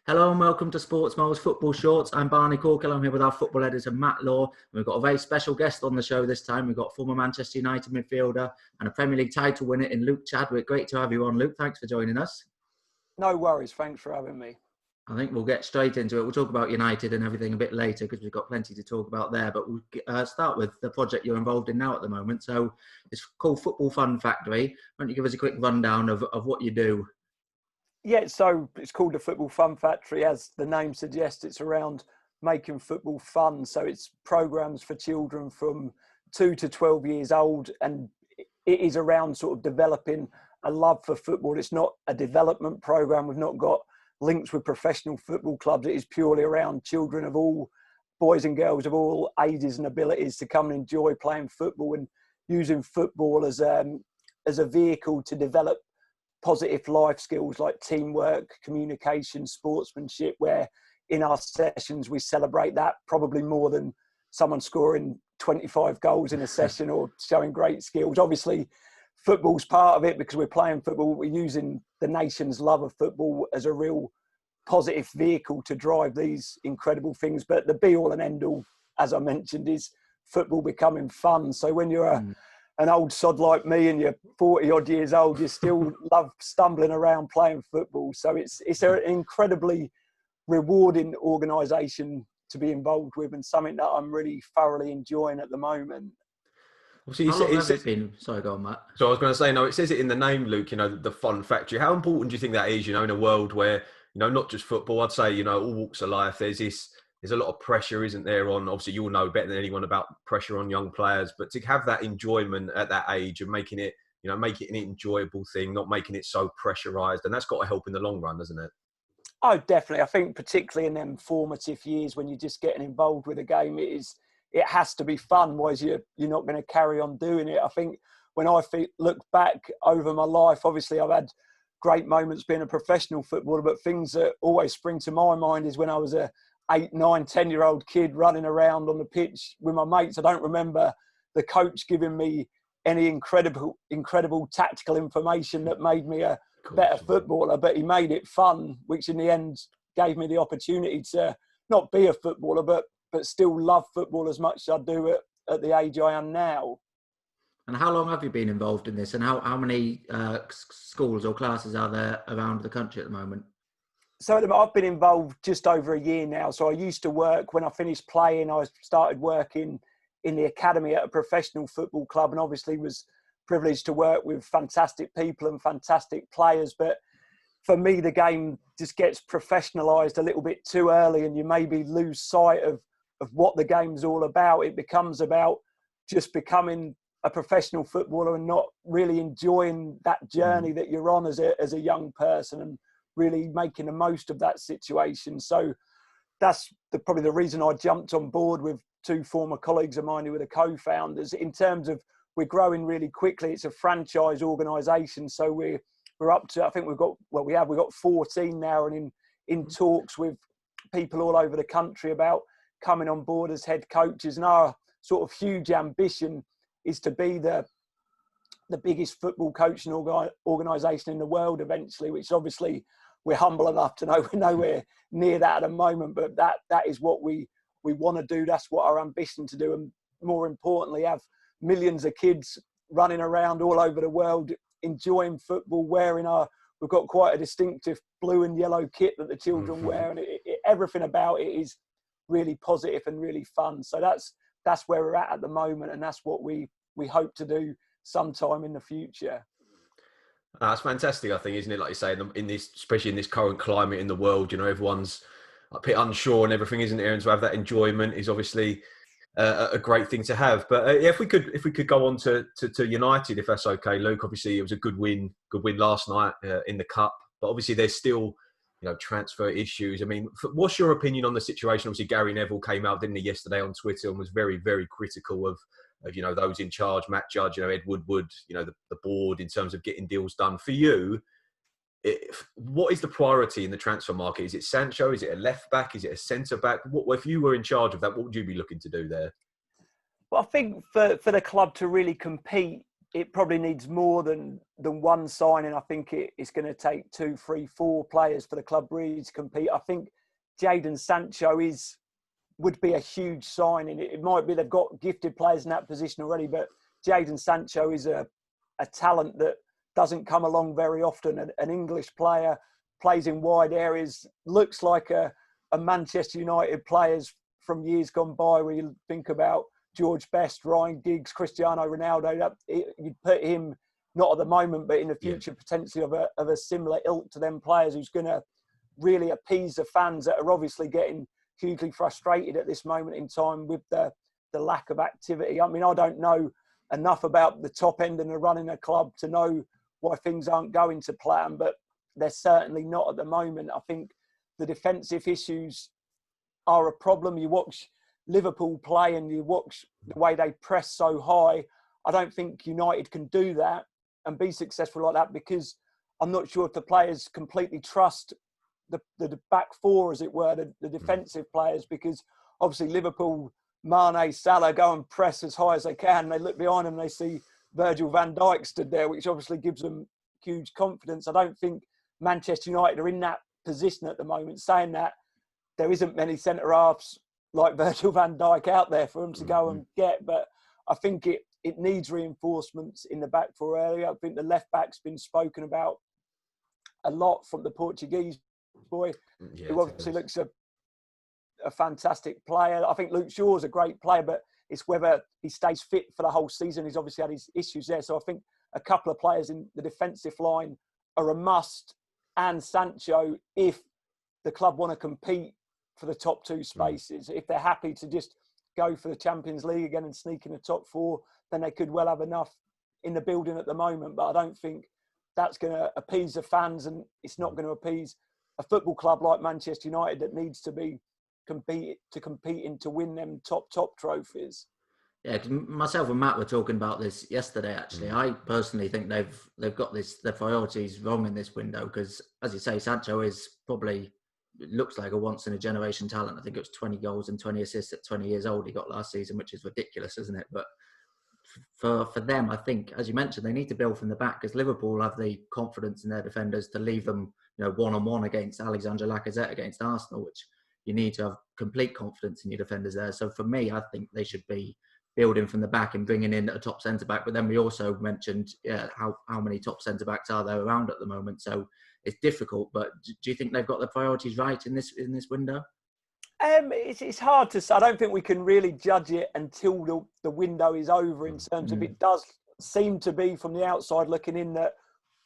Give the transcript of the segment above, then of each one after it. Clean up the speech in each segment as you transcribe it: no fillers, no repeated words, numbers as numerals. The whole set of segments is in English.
Hello and welcome to Sports Mole's Football Shorts. I'm Barney Corkhill. I'm here with our football editor Matt Law. We've got a very special guest on the show this time. We've got former Manchester United midfielder and a Premier League title winner in Luke Chadwick. Great to have you on, Luke. Thanks for joining us. No worries. Thanks for having me. I think we'll get straight into it. We'll talk about United and everything a bit later because we've got plenty to talk about there. But we'll start with the project you're involved in now at the moment. So it's called Football Fun Factory. Why don't you give us a quick rundown of what you do? Yeah, so it's called the Football Fun Factory. As the name suggests, it's around making football fun. So it's programs for children from 2 to 12 years old. And it is around sort of developing a love for football. It's not a development program. We've not got links with professional football clubs. It is purely around children of all, boys and girls of all ages and abilities to come and enjoy playing football and using football as a vehicle to develop positive life skills like teamwork, communication, sportsmanship, where in our sessions we celebrate that probably more than someone scoring 25 goals in a session or showing great skills. Obviously, football's part of it because we're playing football. We're using the nation's love of football as a real positive vehicle to drive these incredible things. But the be-all and end-all, as I mentioned, is football becoming fun. So when you're an old sod like me and you're 40 odd years old, you still love stumbling around playing football. So it's an incredibly rewarding organisation to be involved with and something that I'm really thoroughly enjoying at the moment. So how long has it been? Sorry, go on, Matt. So I was going to say, no, it says it in the name, Luke, the fun factory. How important do you think that is, in a world where, not just football, I'd say, all walks of life, there's a lot of pressure, isn't there, on, obviously you'll know better than anyone about pressure on young players, but to have that enjoyment at that age and making it, make it an enjoyable thing, not making it so pressurised, and that's got to help in the long run, doesn't it? Oh, definitely. I think particularly in them formative years when you're just getting involved with a game, it has to be fun, otherwise you're not going to carry on doing it. I think when I look back over my life, obviously I've had great moments being a professional footballer, but things that always spring to my mind is when I was a 8, 9, 10-year-old kid running around on the pitch with my mates. I don't remember the coach giving me any incredible tactical information that made me a better footballer, but he made it fun, which in the end gave me the opportunity to not be a footballer, but still love football as much as I do at the age I am now. And how long have you been involved in this? And how many schools or classes are there around the country at the moment? So I've been involved just over a year now. So I used to work, when I finished playing, I started working in the academy at a professional football club and obviously was privileged to work with fantastic people and fantastic players. But for me, the game just gets professionalised a little bit too early and you maybe lose sight of what the game's all about. It becomes about just becoming a professional footballer and not really enjoying that journey that you're on as a young person and really making the most of that situation. So that's probably the reason I jumped on board with 2 former colleagues of mine who were the co-founders. In terms of, we're growing really quickly. It's a franchise organisation, so we're up to, I think we've got 14 now, and in talks with people all over the country about coming on board as head coaches. And our sort of huge ambition is to be the biggest football coaching organisation in the world eventually, which obviously we're humble enough to know we're nowhere near that at the moment, but that is what we want to do. That's what our ambition to do, and more importantly, have millions of kids running around all over the world enjoying football, we've got quite a distinctive blue and yellow kit that the children wear, and everything about it is really positive and really fun. So that's where we're at the moment, and that's what we hope to do sometime in the future. That's fantastic, I think, isn't it? Like you say, especially in this current climate in the world, everyone's a bit unsure and everything, isn't there? And to have that enjoyment is obviously a great thing to have. But if we could go on to United, if that's okay, Luke. Obviously, it was a good win last night in the cup, but obviously there's still transfer issues. I mean, what's your opinion on the situation? Obviously, Gary Neville came out, didn't he, yesterday on Twitter and was very, very critical of those in charge, Matt Judge, Ed Woodward, the board, in terms of getting deals done. For you, what is the priority in the transfer market? Is it Sancho? Is it a left back? Is it a centre back? If you were in charge of that, what would you be looking to do there? Well, I think for the club to really compete it probably needs more than one signing. I think it's going to take 2, 3, 4 players for the club really to compete. I think Jadon Sancho would be a huge signing. It might be they've got gifted players in that position already, but Jadon Sancho is a talent that doesn't come along very often. An English player, plays in wide areas, looks like a Manchester United players from years gone by, where you think about George Best, Ryan Giggs, Cristiano Ronaldo. You'd put him, not at the moment, but in the future, potentially of a similar ilk to them players, who's going to really appease the fans that are obviously getting hugely frustrated at this moment in time with the lack of activity. I mean, I don't know enough about the top end and the running a club to know why things aren't going to plan, but they're certainly not at the moment. I think the defensive issues are a problem. You watch Liverpool play and you watch the way they press so high. I don't think United can do that and be successful like that, because I'm not sure if the players completely trust the back four, as it were, the defensive players, because obviously Liverpool, Mane, Salah go and press as high as they can. They look behind them, they see Virgil van Dijk stood there, which obviously gives them huge confidence. I don't think Manchester United are in that position at the moment. Saying that, there isn't many centre-halves like Virgil van Dijk out there for them to go and get, but I think it needs reinforcements in the back four area. I think the left back's been spoken about a lot from the Portuguese boy, who obviously looks a fantastic player. I think Luke Shaw's a great player, but it's whether he stays fit for the whole season. He's obviously had his issues there. So I think a couple of players in the defensive line are a must, and Sancho, if the club want to compete for the top 2 spaces. If they're happy to just go for the Champions League again and sneak in the top 4, then they could well have enough in the building at the moment. But I don't think that's going to appease the fans, and it's not going to appease a football club like Manchester United that needs to be competing to win them top trophies. Yeah, 'cause myself and Matt were talking about this yesterday. Actually, I personally think they've got their priorities wrong in this window, because, as you say, Sancho is probably, it looks like a once in a generation talent. I think it was 20 goals and 20 assists at 20 years old he got last season, which is ridiculous, isn't it? But for them, I think, as you mentioned, they need to build from the back, because Liverpool have the confidence in their defenders to leave them, one-on-one against Alexander Lacazette against Arsenal, which you need to have complete confidence in your defenders there. So for me, I think they should be building from the back and bringing in a top centre-back. But then we also mentioned how many top centre-backs are there around at the moment. So it's difficult, but do you think they've got the priorities right in this window? It's hard to say. I don't think we can really judge it until the window is over, in terms of, it does seem to be from the outside looking in that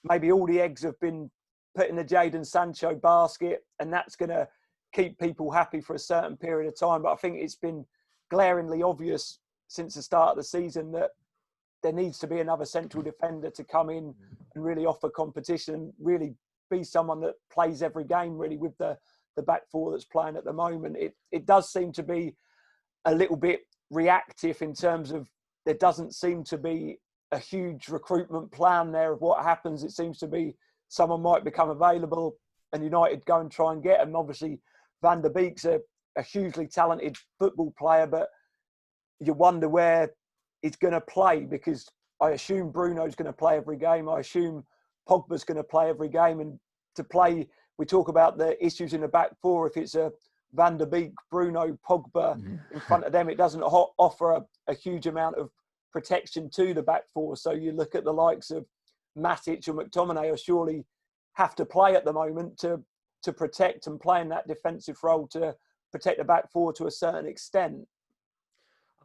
maybe all the eggs have been put in the Jadon Sancho basket, and that's going to keep people happy for a certain period of time. But I think it's been glaringly obvious since the start of the season that there needs to be another central defender to come in and really offer competition, and really be someone that plays every game really with the back four that's playing at the moment. It does seem to be a little bit reactive in terms of there doesn't seem to be a huge recruitment plan there of what happens. It seems to be someone might become available and United go and try and get him. Obviously, Van der Beek's a hugely talented football player, but you wonder where he's going to play, because I assume Bruno's going to play every game. I assume Pogba's going to play every game. And to play, we talk about the issues in the back four. If it's a Van der Beek, Bruno, Pogba in front of them, it doesn't offer a huge amount of protection to the back four. So you look at the likes of Matic or McTominay, who surely have to play at the moment to protect and play in that defensive role to protect the back four to a certain extent.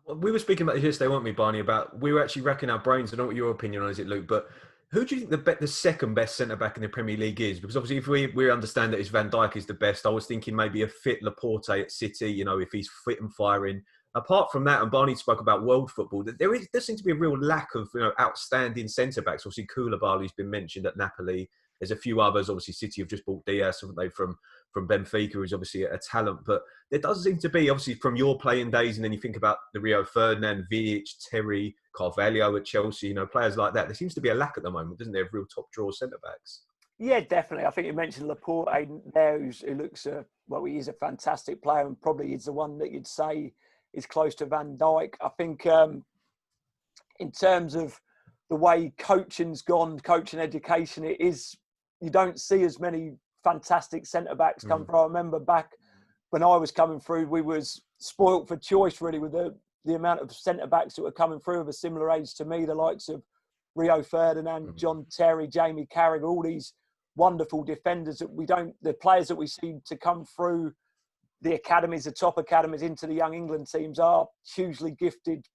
We were speaking about this yesterday, weren't we, Barney? We were actually racking our brains. I don't know what your opinion on it, Luke, but who do you think the second best centre-back in the Premier League is? Because obviously if we understand that Van Dijk is the best, I was thinking maybe a fit Laporte at City, if he's fit and firing. Apart from that, and Barney spoke about world football, there seems to be a real lack of outstanding centre-backs. Obviously Koulibaly's been mentioned at Napoli. There's a few others. Obviously City have just bought Diaz, haven't they, from Benfica, who's obviously a talent. But there does seem to be, obviously, from your playing days, and then you think about the Rio Ferdinand, Vidic, Terry, Carvalho at Chelsea, players like that. There seems to be a lack at the moment, doesn't there, of real top-draw centre-backs? Yeah, definitely. I think you mentioned Laporte there, who looks, he is a fantastic player, and probably is the one that you'd say is close to Van Dijk. I think in terms of the way coaching's gone, coaching education, you don't see as many fantastic centre-backs come through. I remember back when I was coming through, we was spoilt for choice really with the amount of centre-backs that were coming through of a similar age to me, the likes of Rio Ferdinand, John Terry, Jamie Carragher, all these wonderful defenders that the players that we see to come through the academies, the top academies into the young England teams are hugely gifted,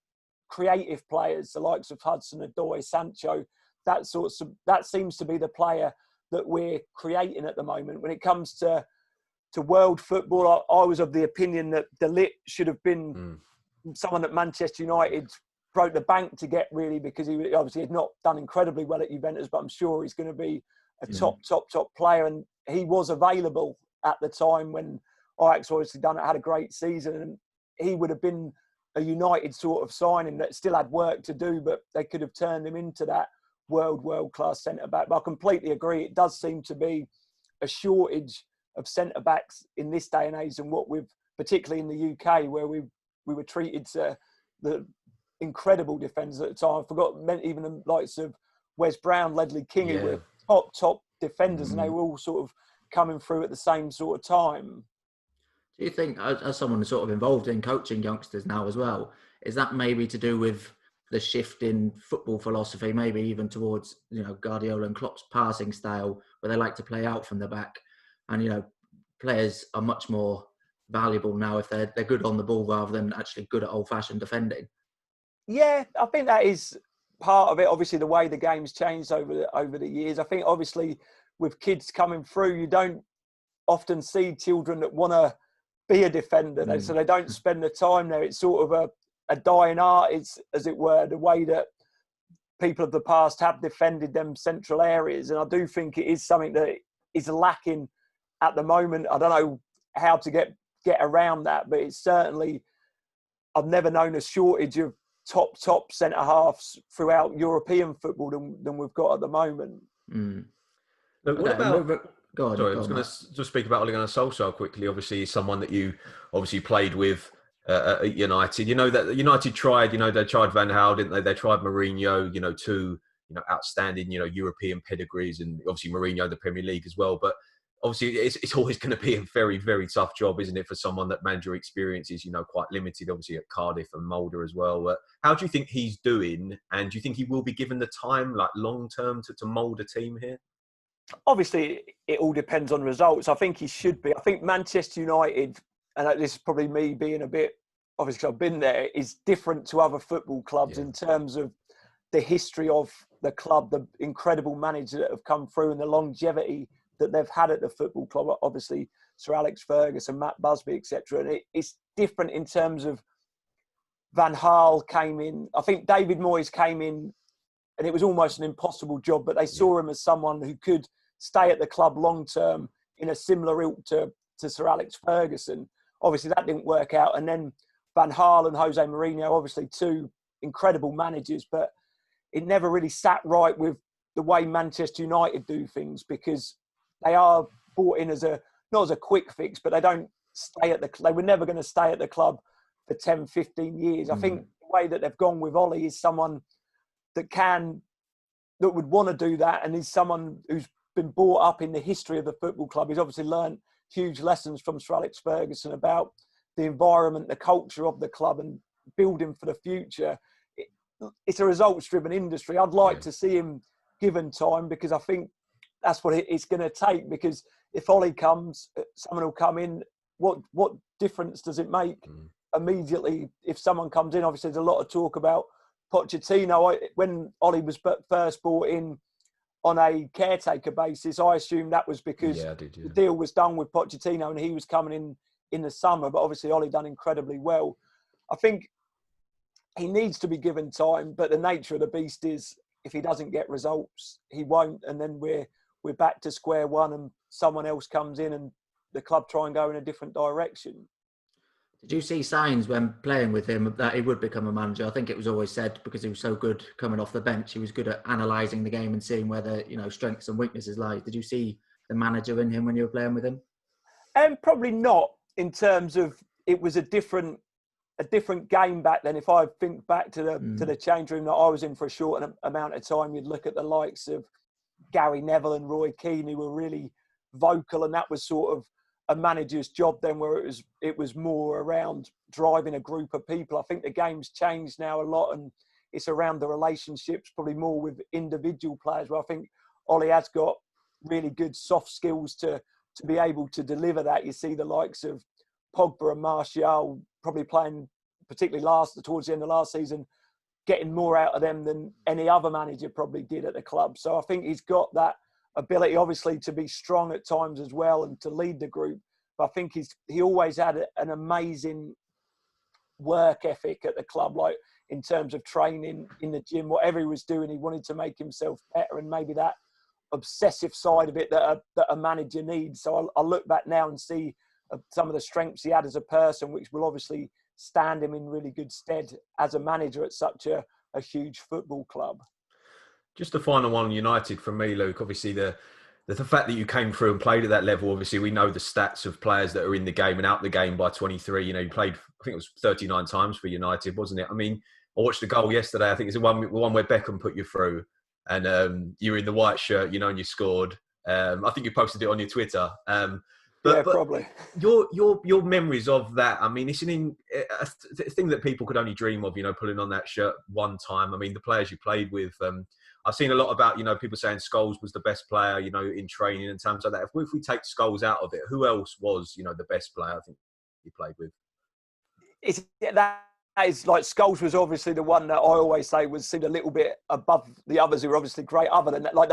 creative players, the likes of Hudson-Odoi, Sancho. That seems to be the player that we're creating at the moment. When it comes to world football, I was of the opinion that De Ligt should have been someone that Manchester United broke the bank to get, really, because he obviously had not done incredibly well at Juventus, but I'm sure he's going to be a top player. And he was available at the time when Ajax obviously had a great season, and he would have been a United sort of signing that still had work to do, but they could have turned him into that world-class centre-back. But I completely agree. It does seem to be a shortage of centre-backs in this day and age, and what we've, particularly in the UK, where we were treated to the incredible defenders at the time. I forgot even the likes of Wes Brown, Ledley King, who were top defenders, and they were all sort of coming through at the same sort of time. Do you think, as someone who's sort of involved in coaching youngsters now as well, is that maybe to do with the shift in football philosophy, maybe even towards, Guardiola and Klopp's passing style, where they like to play out from the back, and players are much more valuable now if they're good on the ball rather than actually good at old-fashioned defending? Yeah, I think that is part of it. Obviously, the way the game's changed over the years. I think obviously with kids coming through, you don't often see children that want to be a defender, so they don't spend the time there. It's sort of a dying art, as it were, the way that people of the past have defended them central areas. And I do think it is something that is lacking at the moment. I don't know how to get around that, but it's certainly, I've never known a shortage of top centre halves throughout European football than we've got at the moment. Look, what about? Go on. Sorry, I was going to just speak about Ole Gunnar Solskjaer quickly. Obviously, he's someone that you obviously played with at United. That United tried. They tried Van Gaal, didn't they? They tried Mourinho. Two outstanding European pedigrees, and obviously Mourinho the Premier League as well. But obviously, it's always going to be a very, very tough job, isn't it, for someone that manager experience is quite limited. Obviously at Cardiff and Mulder as well. But how do you think he's doing? And do you think he will be given the time, like long term, to mould a team here? Obviously, it all depends on results. I think he should be. I think Manchester United, and this is probably me being a bit, obviously 'cause I've been there, is different to other football clubs in terms of the history of the club, the incredible managers that have come through and the longevity that they've had at the football club. Obviously, Sir Alex Ferguson, Matt Busby, etc. And it's different in terms of Van Gaal came in. I think David Moyes came in, and it was almost an impossible job, but they saw him as someone who could stay at the club long term in a similar ilk to Sir Alex Ferguson. Obviously, that didn't work out. And then Van Gaal and Jose Mourinho, obviously two incredible managers, but it never really sat right with the way Manchester United do things, because they are brought in not as a quick fix, but they don't stay they were never going to stay at the club for 10, 15 years. I think the way that they've gone with Ole is someone that would want to do that, and he's someone who's been brought up in the history of the football club. He's obviously learned huge lessons from Sir Alex Ferguson about the environment, the culture of the club, and building for the future. It's a results-driven industry. I'd like to see him given time, because I think that's what it's going to take. Because if Ole comes, someone will come in. What difference does it make immediately if someone comes in? Obviously, there's a lot of talk about Pochettino. When Ole was first brought in on a caretaker basis, I assumed that was because the deal was done with Pochettino and he was coming in the summer. But obviously, Ole done incredibly well. I think he needs to be given time, but the nature of the beast is if he doesn't get results, he won't, and then we're back to square one, and someone else comes in and the club try and go in a different direction. Did you see signs when playing with him that he would become a manager? I think it was always said, because he was so good coming off the bench, he was good at analysing the game and seeing where the strengths and weaknesses lie. Did you see the manager in him when you were playing with him? Probably not, in terms of it was a different a different game back then. If I think back to the change room that I was in for a short amount of time, you'd look at the likes of Gary Neville and Roy Keane, who were really vocal, and that was sort of a manager's job then, where it was more around driving a group of people. I think the game's changed now a lot, and it's around the relationships, probably more with individual players, where I think Ole has got really good soft skills to be able to deliver that. You see the likes of Pogba and Martial probably playing, particularly towards the end of last season, getting more out of them than any other manager probably did at the club. So I think he's got that ability, obviously, to be strong at times as well and to lead the group. But I think he always had an amazing work ethic at the club, like in terms of training in the gym, whatever he was doing, he wanted to make himself better, and maybe that obsessive side of it that a manager needs. So I look back now and see some of the strengths he had as a person, which will obviously stand him in really good stead as a manager at such a huge football club. Just the final one on United from me, Luke. Obviously, the fact that you came through and played at that level, obviously we know the stats of players that are in the game and out the game by 23. You know, you played, I think it was 39 times for United, wasn't it? I mean, I watched the goal yesterday. I think it's the one where Beckham put you through, and you were in the white shirt, you know, and you scored. I think you posted it on your Twitter. But probably. Your memories of that, I mean, it's a thing that people could only dream of, you know, pulling on that shirt one time. I mean, the players you played with, I've seen a lot about, you know, people saying Scholes was the best player, you know, in training and times like that. If we take Scholes out of it, who else was, you know, the best player I think you played with? That is like, Scholes was obviously the one that I always say seemed a little bit above the others who were obviously great. Other than that, like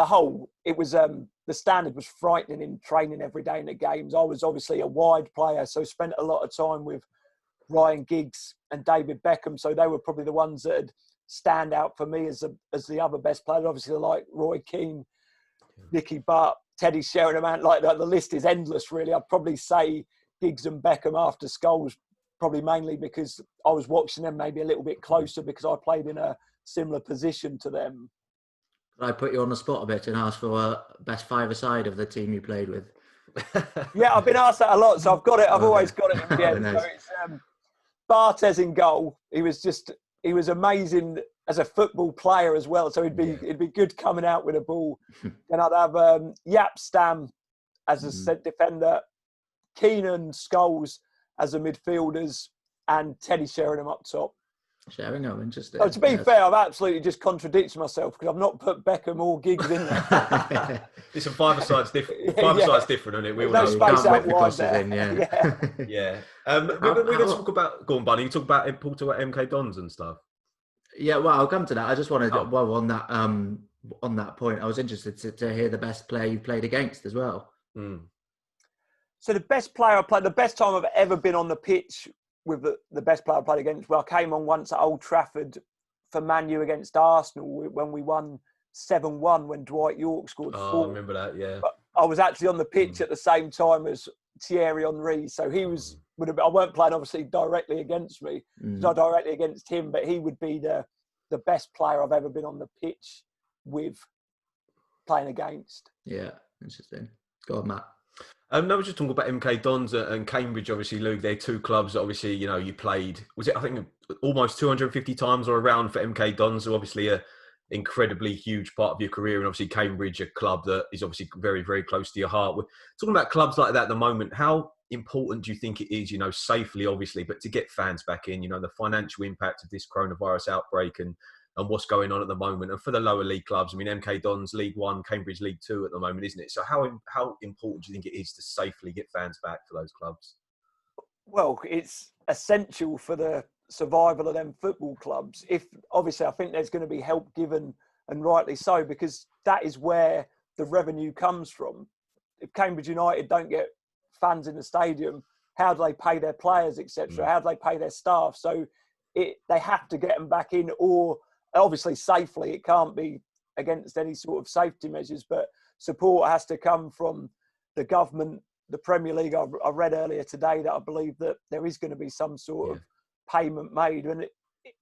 it was the standard was frightening in training every day in the games. I was obviously a wide player, so spent a lot of time with Ryan Giggs and David Beckham. So they were probably the ones that had stand out for me as the other best players. Obviously, like Roy Keane, Nicky Butt, Teddy Sheringham, like the list is endless, really. I'd probably say Giggs and Beckham after Scholes, probably mainly because I was watching them maybe a little bit closer because I played in a similar position to them. Could I put you on the spot a bit and ask for a best five-a-side of the team you played with? Yeah, I've been asked that a lot, so I've got it. I've always got it in the end. Nice. So it's Barthez in goal. He was amazing as a football player as well. So it'd be good coming out with a ball. Then I'd have Jaap Stam as a defender, Keenan Scholes as the midfielders, and Teddy Sheringham up top. Sheringham, interesting. So to be fair, I've absolutely just contradicted myself because I've not put Beckham or Giggs in there. Listen, five-a-side's different. Five-a-side's different, isn't it? We all no know. space out wide there. there. Yeah. We're going to talk about. Go on, Barney. You talk about MK Dons and stuff. Yeah, well, I'll come to that. I just wanted on that point, I was interested to hear the best player you played against as well. So the best player I played, the best time I've ever been on the pitch with the best player I played against, well, I came on once at Old Trafford for Man U against Arsenal when we won 7-1 when Dwight York scored 4. Oh, I remember that, yeah. But I was actually on the pitch at the same time as Thierry Henry, so he I weren't playing obviously directly against me, not directly against him, but he would be the best player I've ever been on the pitch with playing against. Yeah, interesting. Go on, Matt. No, I was just talking about MK Dons and Cambridge, obviously, Luke. They're two clubs that obviously, you know, you played, was it, I think, almost 250 times or around for MK Dons, so obviously a incredibly huge part of your career, and obviously Cambridge, a club that is obviously very, very close to your heart. We're talking about clubs like that at the moment. How important do you think it is, you know, safely, obviously, but to get fans back in, you know, the financial impact of this coronavirus outbreak and what's going on at the moment, and for the lower league clubs, I mean, MK Dons League 1, Cambridge League 2 at the moment, isn't it? So how important do you think it is to safely get fans back for those clubs? Well, it's essential for the survival of them football clubs. If obviously, I think there's going to be help given, and rightly so, because that is where the revenue comes from. If Cambridge United don't get fans in the stadium, how do they pay their players, etc.? How do they pay their staff? So they have to get them back in, or obviously safely. It can't be against any sort of safety measures, but support has to come from the government, the Premier League. I read earlier today that I believe that there is going to be some sort of payment made, and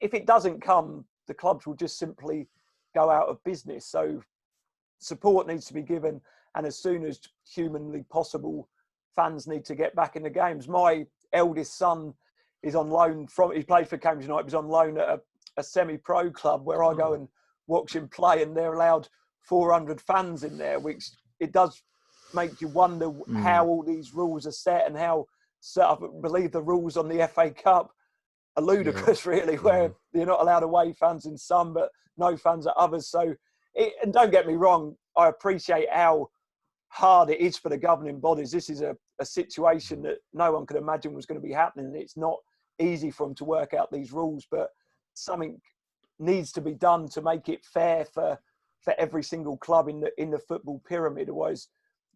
if it doesn't come, the clubs will just simply go out of business. So support needs to be given, and as soon as humanly possible, fans need to get back in the games. My eldest son is on loan he played for Cambridge United, was on loan at a semi-pro club where I go and watch him play, and they're allowed 400 fans in there, which it does make you wonder how all these rules are set and how set up. I believe the rules on the FA Cup are ludicrous, really, where you're not allowed away fans in some, but no fans at others. So, and don't get me wrong, I appreciate how hard it is for the governing bodies. This is a situation that no one could imagine was going to be happening. It's not easy for them to work out these rules, but something needs to be done to make it fair for every single club in the football pyramid. Otherwise,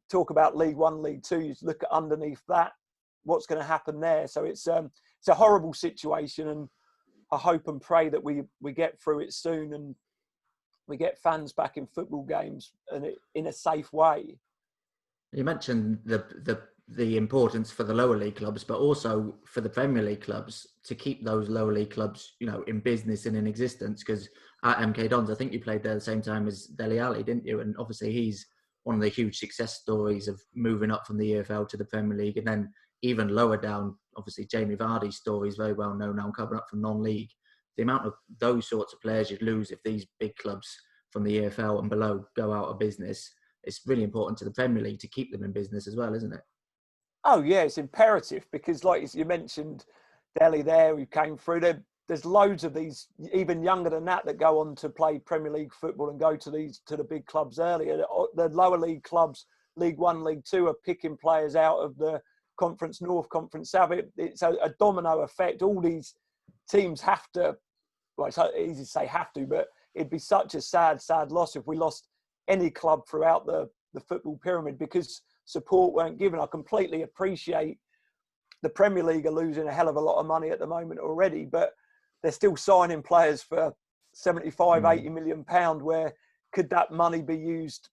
talk about League One, League Two, you look at underneath that, what's going to happen there. So it's a horrible situation, and I hope and pray that we get through it soon and we get fans back in football games and in a safe way. You mentioned the importance for the lower league clubs, but also for the Premier League clubs to keep those lower league clubs, in business and in existence. Because at MK Dons, I think you played there at the same time as Dele Alli, didn't you? And obviously he's one of the huge success stories of moving up from the EFL to the Premier League, and then even lower down. Obviously, Jamie Vardy's story is very well known now, coming up from non-league. The amount of those sorts of players you'd lose if these big clubs from the EFL and below go out of business. It's really important to the Premier League to keep them in business as well, isn't it? Oh, yeah, it's imperative because, like you mentioned, Delhi there, who came through. There's loads of these, even younger than that go on to play Premier League football and go to the big clubs earlier. The lower league clubs, League One, League Two, are picking players out of the Conference North, Conference South. It's a domino effect. All these teams have to, well, it's easy to say have to, but it'd be such a sad loss if we lost any club throughout the football pyramid because support weren't given. I completely appreciate the Premier League are losing a hell of a lot of money at the moment already, but they're still signing players for 75, 80 million pound. Where could that money be used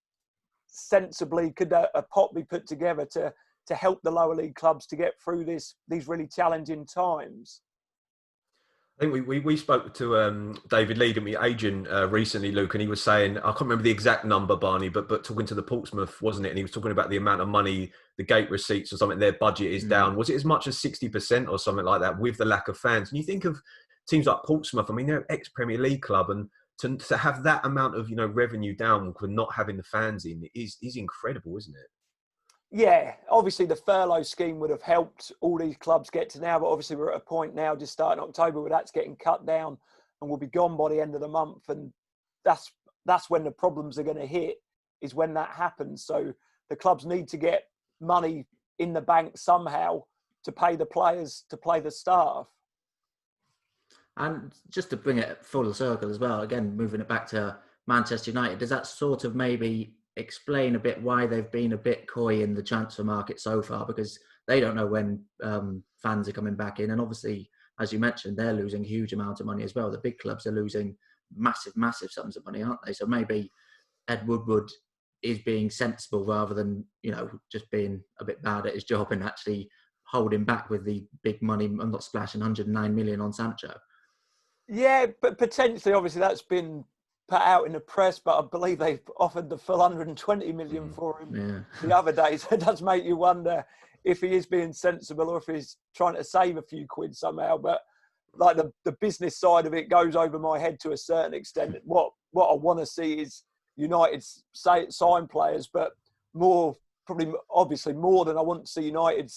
sensibly? Could a pot be put together to help the lower league clubs to get through these really challenging times? I think we spoke to David Lee, didn't we, agent recently, Luke, and he was saying, I can't remember the exact number, Barney, but talking to the Portsmouth, wasn't it? And he was talking about the amount of money, the gate receipts or something, their budget is down. Was it as much as 60% or something like that with the lack of fans? And you think of teams like Portsmouth, I mean, they're an ex-Premier League club, and to have that amount of, revenue down for not having the fans in is incredible, isn't it? Yeah, obviously the furlough scheme would have helped all these clubs get to now, but obviously we're at a point now, just starting October, where that's getting cut down and will be gone by the end of the month. And that's when the problems are going to hit, is when that happens. So the clubs need to get money in the bank somehow to pay the players, to play the staff. And just to bring it full circle as well, again, moving it back to Manchester United, does that sort of maybe explain a bit why they've been a bit coy in the transfer market so far? Because they don't know when fans are coming back in. And obviously, as you mentioned, they're losing a huge amount of money as well. The big clubs are losing massive sums of money, aren't they? So maybe Ed Woodward is being sensible rather than, just being a bit bad at his job and actually holding back with the big money and not splashing 109 million on Sancho. Yeah, but potentially, obviously, that's been put out in the press, but I believe they've offered the full 120 million for him the other day. So it does make you wonder if he is being sensible or if he's trying to save a few quid somehow. But like the business side of it goes over my head to a certain extent. What I want to see is United sign players, but obviously more than I want to see United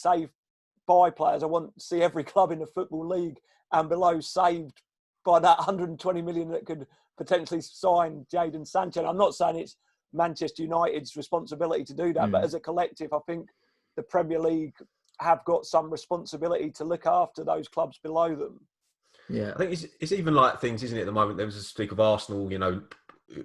buy players. I want to see every club in the Football League and below saved by that 120 million that could potentially sign Jadon Sancho. I'm not saying it's Manchester United's responsibility to do that, but as a collective, I think the Premier League have got some responsibility to look after those clubs below them. Yeah, I think it's even like things, isn't it, at the moment? There was a speak of Arsenal,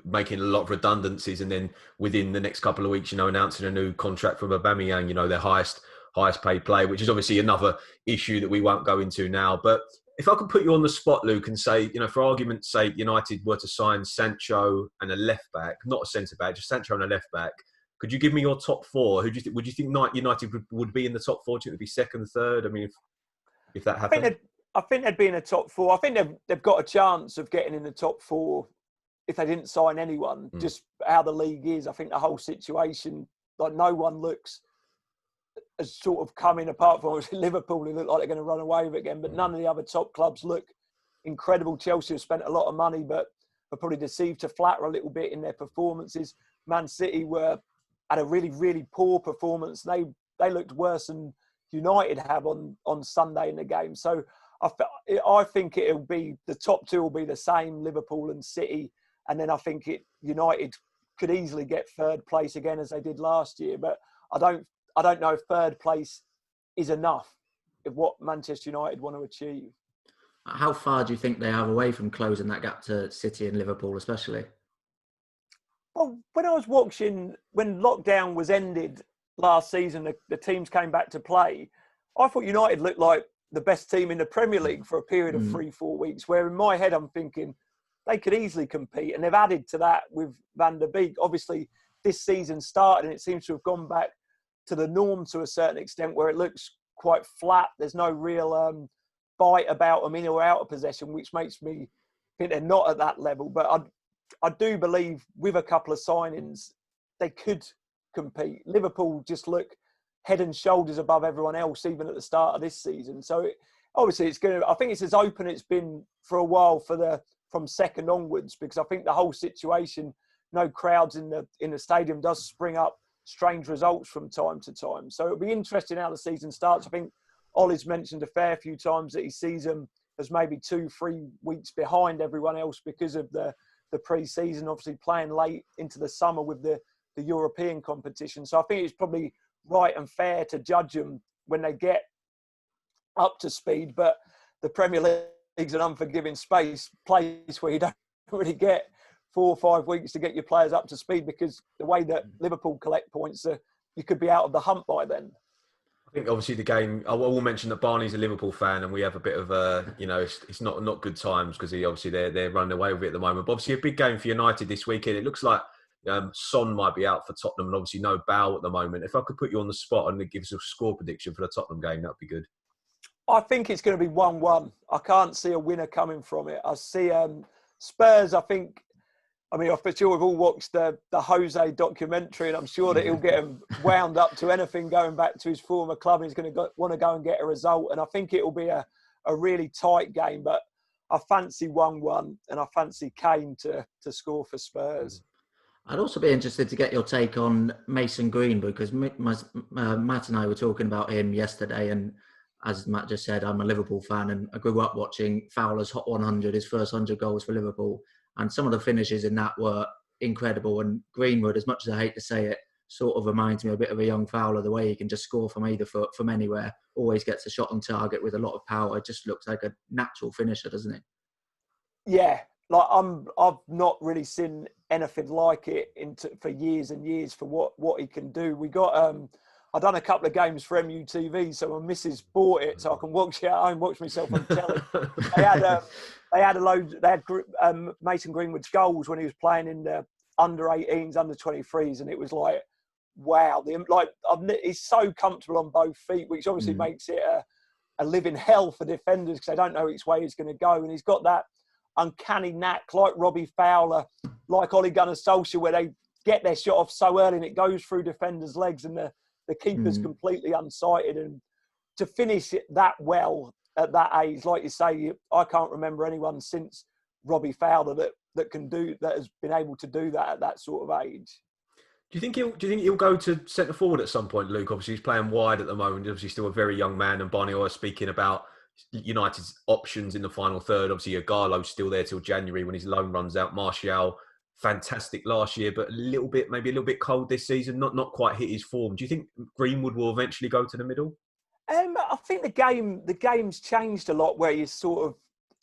making a lot of redundancies, and then within the next couple of weeks, announcing a new contract for Aubameyang, their highest paid player, which is obviously another issue that we won't go into now. But if I could put you on the spot, Luke, and say, for argument's sake, United were to sign Sancho and a left back, not a centre back, just Sancho and a left back, could you give me your top four? Who do you think? Would you think United would be in the top four? Do you think it would be second, third? I mean, if that happened, I think they'd be in the top four. I think they've got a chance of getting in the top four if they didn't sign anyone. Just how the league is, I think the whole situation, like no one looks has sort of come in, apart from Liverpool, who look like they're going to run away with it again. But none of the other top clubs look incredible. Chelsea have spent a lot of money, but are probably deceived to flatter a little bit in their performances. Man City had a really, really poor performance. They looked worse than United have on Sunday in the game. So I think it'll be the top two will be the same, Liverpool and City, and then I think United could easily get third place again as they did last year. But I don't know if third place is enough of what Manchester United want to achieve. How far do you think they are away from closing that gap to City and Liverpool, especially? Well, when I was watching, when lockdown was ended last season, the teams came back to play, I thought United looked like the best team in the Premier League for a period of 3-4 weeks, where in my head I'm thinking they could easily compete. And they've added to that with Van der Beek. Obviously, this season started and it seems to have gone back to the norm to a certain extent, where it looks quite flat. There's no real bite about them in or out of possession, which makes me think they're not at that level. But I do believe with a couple of signings, they could compete. Liverpool just look head and shoulders above everyone else, even at the start of this season. So obviously it's going to, I think it's as open it's been for a while from second onwards, because I think the whole situation, no crowds in the stadium, does spring up strange results from time to time. So it'll be interesting how the season starts. I think Ole's mentioned a fair few times that he sees them as maybe 2-3 weeks behind everyone else because of the pre-season, obviously playing late into the summer with the European competition. So I think it's probably right and fair to judge them when they get up to speed. But the Premier League's an unforgiving place where you don't really get 4 or 5 weeks to get your players up to speed, because the way that Liverpool collect points, you could be out of the hunt by then. I think obviously the game, I will mention that Barney's a Liverpool fan and we have a bit of it's not good times because obviously they're running away with it at the moment. But obviously a big game for United this weekend. It looks like Son might be out for Tottenham and obviously no Bow at the moment. If I could put you on the spot and give us a score prediction for the Tottenham game, that'd be good. I think it's going to be 1-1. I can't see a winner coming from it. I see Spurs, I'm for sure we've all watched the Jose documentary, and I'm sure that he'll get him wound up to anything going back to his former club, and he's going to want to go and get a result. And I think it will be a really tight game, but I fancy 1-1, and I fancy Kane to score for Spurs. I'd also be interested to get your take on Mason Greenwood, because Matt and I were talking about him yesterday, and as Matt just said, I'm a Liverpool fan, and I grew up watching Fowler's Hot 100, his first 100 goals for Liverpool. And some of the finishes in that were incredible. And Greenwood, as much as I hate to say it, sort of reminds me a bit of a young Fowler, the way he can just score from either foot, from anywhere, always gets a shot on target with a lot of power. It just looks like a natural finisher, doesn't it? Yeah, I've not really seen anything like it for years and years for what he can do. We got I've done a couple of games for MUTV, so my missus bought it so I can watch it at home, watch myself on telly. They had Mason Greenwood's goals when he was playing in the under 18s, under 23s, and it was like, wow! He's so comfortable on both feet, which obviously makes it a living hell for defenders because they don't know which way he's going to go, and he's got that uncanny knack, like Robbie Fowler, like Ole Gunnar Solskjaer, where they get their shot off so early and it goes through defenders' legs, and the keeper's completely unsighted. And to finish it that well at that age, like you say, I can't remember anyone since Robbie Fowler that has been able to do that at that sort of age. Do you think he'll go to centre forward at some point, Luke? Obviously, he's playing wide at the moment. Obviously, still a very young man. And Barney was speaking about United's options in the final third. Obviously, Agarlo's still there till January when his loan runs out. Martial, fantastic last year, but maybe a little bit cold this season. Not quite hit his form. Do you think Greenwood will eventually go to the middle? I think the game's changed a lot, where you sort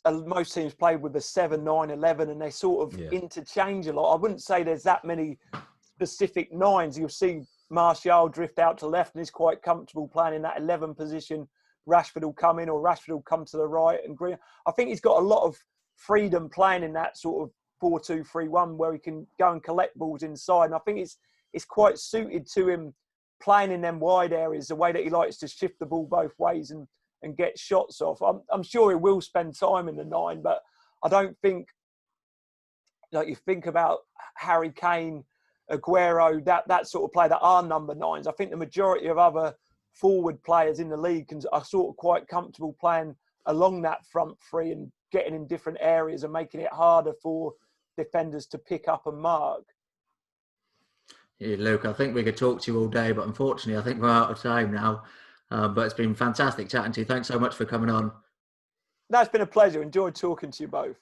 of most teams play with the 7, 9, 11, and they sort of interchange a lot. I wouldn't say there's that many specific nines. You'll see Martial drift out to left and is quite comfortable playing in that 11 position. Rashford will come in, or Rashford will come to the right. And Green, I think he's got a lot of freedom playing in that sort of 4-2-3-1, where he can go and collect balls inside. And I think it's quite suited to him playing in them wide areas, the way that he likes to shift the ball both ways and get shots off. I'm sure he will spend time in the 9, but I don't think, like you think about Harry Kane, Aguero, that sort of player that are number 9s. I think the majority of other forward players in the league and are sort of quite comfortable playing along that front three and getting in different areas and making it harder for defenders to pick up and mark. Yeah, Luke, I think we could talk to you all day, but unfortunately, I think we're out of time now. But it's been fantastic chatting to you. Thanks so much for coming on. That's been a pleasure. Enjoyed talking to you both.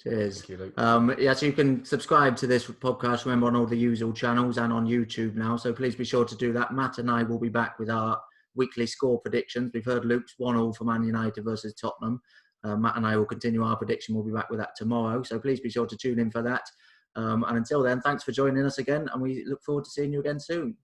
Cheers. Thank you, Luke. Yeah, so you can subscribe to this podcast, remember, on all the usual channels and on YouTube now. So please be sure to do that. Matt and I will be back with our weekly score predictions. We've heard Luke's 1-1 for Man United versus Tottenham. Matt and I will continue our prediction. We'll be back with that tomorrow. So please be sure to tune in for that. And until then, thanks for joining us again. And we look forward to seeing you again soon.